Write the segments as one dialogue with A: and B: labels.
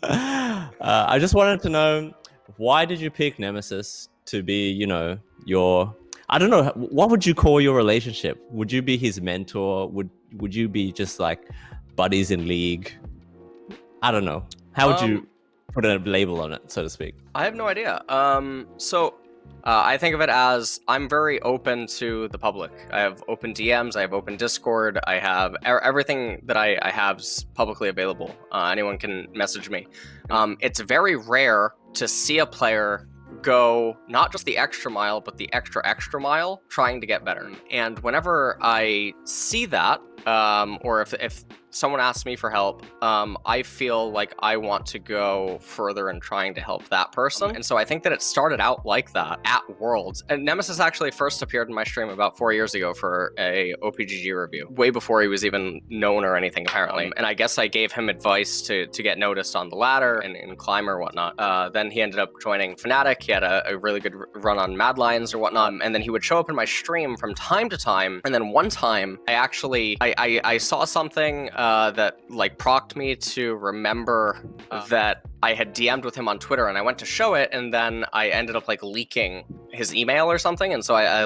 A: I just wanted to know, why did you pick Nemesis to be, your... I don't know, what would you call your relationship? Would you be his mentor? Would you be just like buddies in league? I don't know. How would you put a label on it, so to speak?
B: I have no idea. I think of it as I'm very open to the public. I have open DMs, I have open Discord, I have everything that I have is publicly available. Anyone can message me. It's very rare to see a player go not just the extra mile, but the extra mile trying to get better. And whenever I see that, or if someone asks me for help, I feel like I want to go further in trying to help that person. And so I think that it started out like that at Worlds. And Nemesis actually first appeared in my stream about 4 years ago for a OPGG review, way before he was even known or anything, apparently. And I guess I gave him advice to get noticed on the ladder and climb or whatnot. Then he ended up joining Fnatic. He had a really good run on Mad Lions or whatnot. And then he would show up in my stream from time to time. And then one time, I saw something that like prompted me to remember that I had DM'd with him on Twitter, and I went to show it, and then I ended up like leaking his email or something, and so I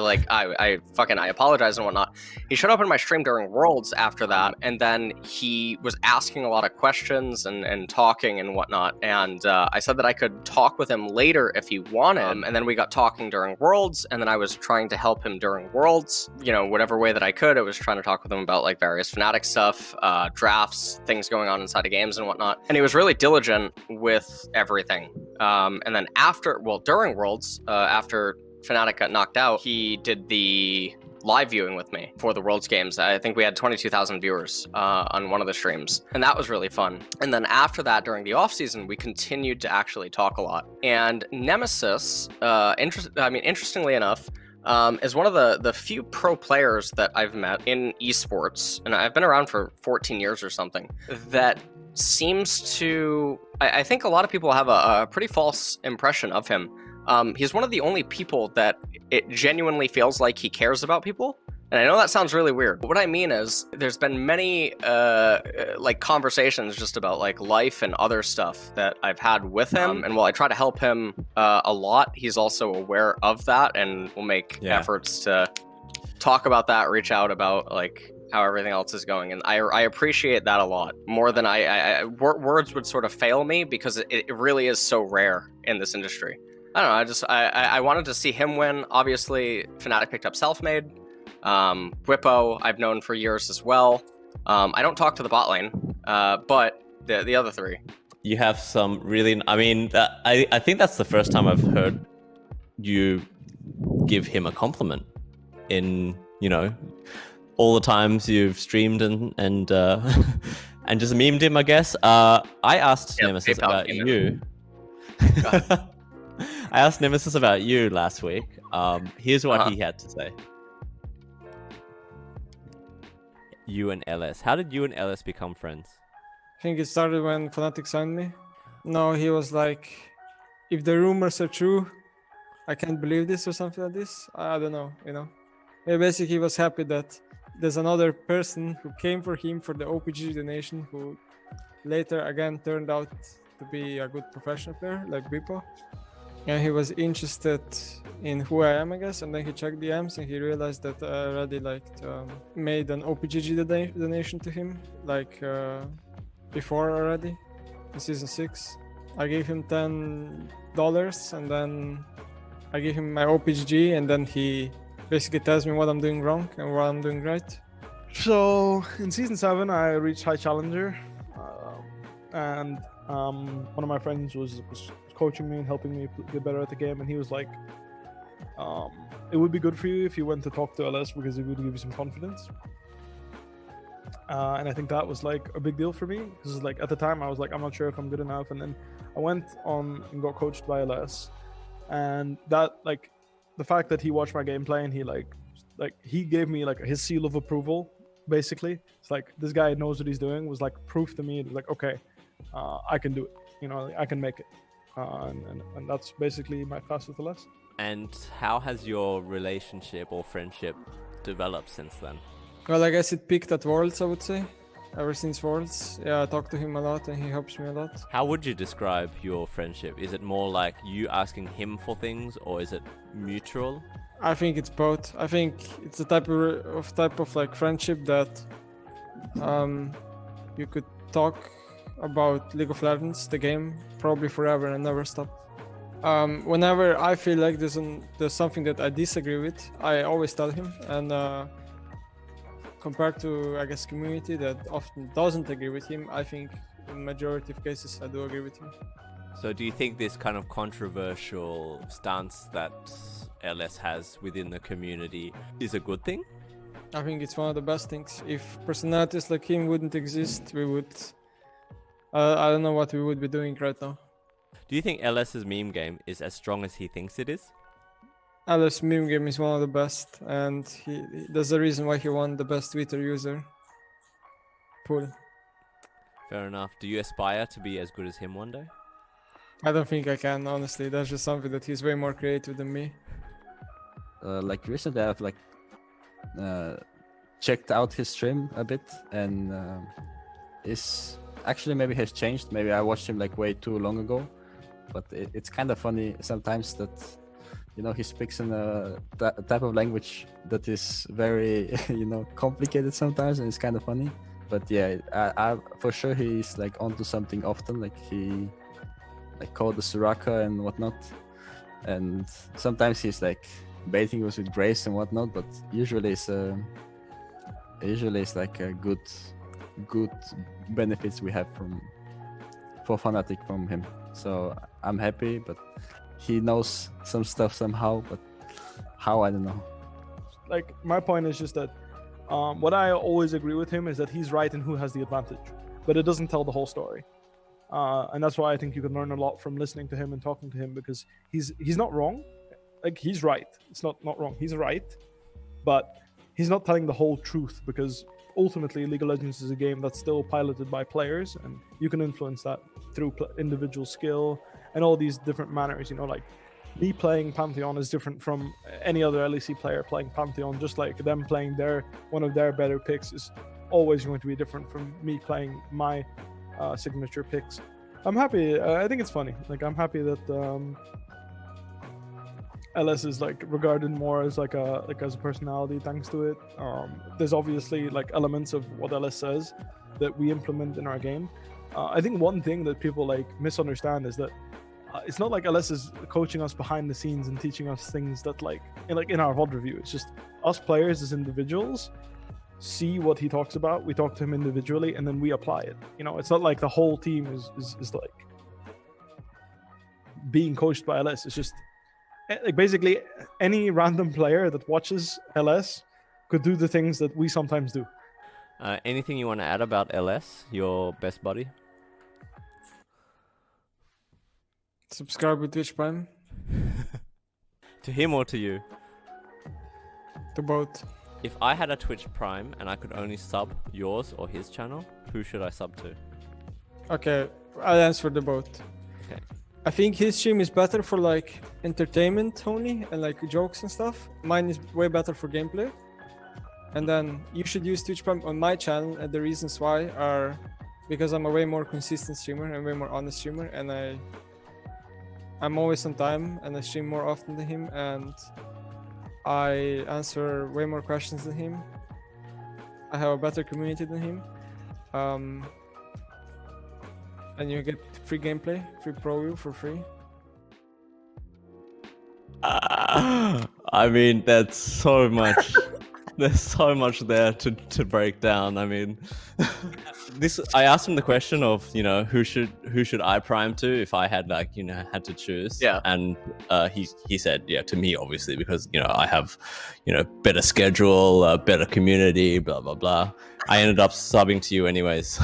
B: apologized and whatnot. He showed up in my stream during Worlds after that, and then he was asking a lot of questions and talking and whatnot, and I said that I could talk with him later if he wanted, and then we got talking during Worlds, and then I was trying to help him during Worlds, whatever way that I could. I was trying to talk with him about like various Fnatic stuff, drafts, things going on inside of games and whatnot, and he was really diligent with everything. And then during Worlds, after Fnatic got knocked out, he did the live viewing with me for the Worlds games. I think we had 22,000 viewers on one of the streams, and that was really fun. And then after that, during the off season, we continued to actually talk a lot. And Nemesis, interestingly enough, is one of the few pro players that I've met in esports, and I've been around for 14 years or something, that seems to... I think a lot of people have a pretty false impression of him. He's one of the only people that it genuinely feels like he cares about people. And I know that sounds really weird, but what I mean is there's been many conversations just about like life and other stuff that I've had with him. And while I try to help him a lot, he's also aware of that and will make efforts to talk about that, reach out about like how everything else is going. And I appreciate that a lot, more than words would sort of fail me, because it really is so rare in this industry. I don't know, I wanted to see him win. Obviously, Fnatic picked up Selfmade. Whippo, I've known for years as well. I don't talk to the bot lane, but the other three.
A: You have some really... I think that's the first time I've heard you give him a compliment in, all the times you've streamed and and just memed him, I guess. I asked Nemesis about you. I asked Nemesis about you last week. Here's what he had to say. You and LS. How did you and LS become friends?
C: I think it started when Fnatic signed me. No, he was like, if the rumors are true, I can't believe this or something like this. I don't know, Yeah, basically, he was happy that there's another person who came for him for the OPG donation, who later again turned out to be a good professional player, like Bippo. And he was interested in who I am, I guess, and then he checked DMs and he realized that I already made an OPGG donation to him, before already, in Season 6. I gave him $10 and then I gave him my OPGG, and then he basically tells me what I'm doing wrong and what I'm doing right.
D: So in Season 7, I reached High Challenger, and one of my friends was coaching me and helping me get better at the game, and he was like, it would be good for you if you went to talk to LS, because it would give you some confidence. And I think that was like a big deal for me, because like at the time I was like, I'm not sure if I'm good enough, and then I went on and got coached by LS, and that like the fact that he watched my gameplay and he gave me like his seal of approval, basically. It's like, this guy knows what he's doing, was like proof to me. It was like, okay, I can do it, I can make it. And that's basically my path with LS.
A: And how has your relationship or friendship developed since then?
C: Well, I guess it peaked at Worlds, I would say. ever since Worlds. Yeah, I talk to him a lot and he helps me a lot.
A: How would you describe your friendship? Is it more like you asking him for things, or is it mutual?
C: I think it's both. I think it's a type of like friendship that you could talk about League of Legends, the game, probably forever and never stop. Whenever I feel like there's something that I disagree with, I always tell him. And compared to, I guess, community that often doesn't agree with him, I think in majority of cases I do agree with him.
A: So do you think this kind of controversial stance that LS has within the community is a good thing?
C: I think it's one of the best things. If personalities like him wouldn't exist, we would... I don't know what we would be doing right now.
A: Do you think LS's meme game is as strong as he thinks it is?
C: Alice meme game is one of the best, and there's a reason why he won the best Twitter user pool.
A: Fair enough. Do you aspire to be as good as him one day?
C: I don't think I can, honestly. That's just something that he's way more creative than me.
E: Like recently I've like checked out his stream a bit, and is actually maybe has changed. Maybe I watched him like way too long ago, but it's kind of funny sometimes that, you know, he speaks in a type of language that is very you know, complicated sometimes, and it's kind of funny. But yeah, I for sure he's like onto something often. Like he like called the Soraka and whatnot, and sometimes he's like baiting us with Grace and whatnot, but usually it's like a good benefits we have for Fnatic from him. So I'm happy, but he knows some stuff somehow, but how, I don't know.
D: Like, my point is just that what I always agree with him is that he's right in who has the advantage, but it doesn't tell the whole story. And that's why I think you can learn a lot from listening to him and talking to him, because he's not wrong. Like, he's right. It's not wrong. He's right, but he's not telling the whole truth, because ultimately League of Legends is a game that's still piloted by players, and you can influence that through individual skill and all these different manners. You know, like me playing Pantheon is different from any other LEC player playing Pantheon, just like them playing one of their better picks is always going to be different from me playing my signature picks. I'm happy. I think it's funny. Like, I'm happy that LS is like regarded more as like as a personality thanks to it. There's obviously like elements of what LS says that we implement in our game. I think one thing that people like misunderstand is that it's not like LS is coaching us behind the scenes and teaching us things that like in our VOD review. It's just us players as individuals see what he talks about. We talk to him individually, and then we apply it. You know, it's not like the whole team is like being coached by LS. It's just like basically any random player that watches LS could do the things that we sometimes do.
A: Anything you want to add about LS, your best buddy?
C: Subscribe with Twitch Prime.
A: To him or to you?
C: To both.
A: If I had a Twitch Prime and I could only sub yours or his channel, who should I sub to?
C: Okay, I'll answer the both.
A: Okay.
C: I think his stream is better for like entertainment only and like jokes and stuff. Mine is way better for gameplay. And then you should use Twitch Prime on my channel, and the reasons why are because I'm a way more consistent streamer and way more honest streamer, and I'm always on time and I stream more often than him, and I answer way more questions than him. I have a better community than him. And you get free gameplay, free pro view for free.
A: I mean, that's so much. There's so much there to break down. I mean, I asked him the question of, you know, who should I prime to if I had like, you know, had to choose.
B: Yeah.
A: And he said, yeah, to me, obviously, because, you know, I have, you know, better schedule, better community, blah, blah, blah. I ended up subbing to you anyways.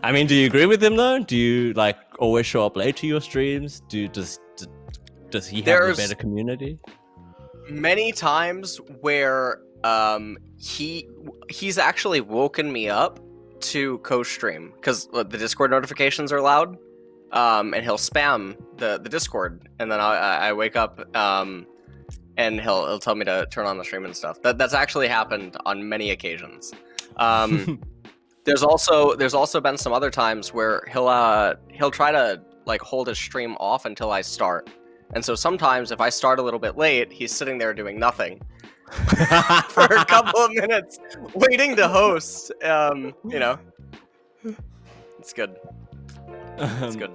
A: I mean, do you agree with him though? Do you like always show up late to your streams? Does he have a better community?
B: Many times where he's actually woken me up to co-stream because the Discord notifications are loud, and he'll spam the Discord, and then I wake up and he'll tell me to turn on the stream and stuff. That's actually happened on many occasions. There's also been some other times where he'll try to like hold his stream off until I start. And so sometimes if I start a little bit late, he's sitting there doing nothing for a couple of minutes, waiting to host. You know, it's good. It's good.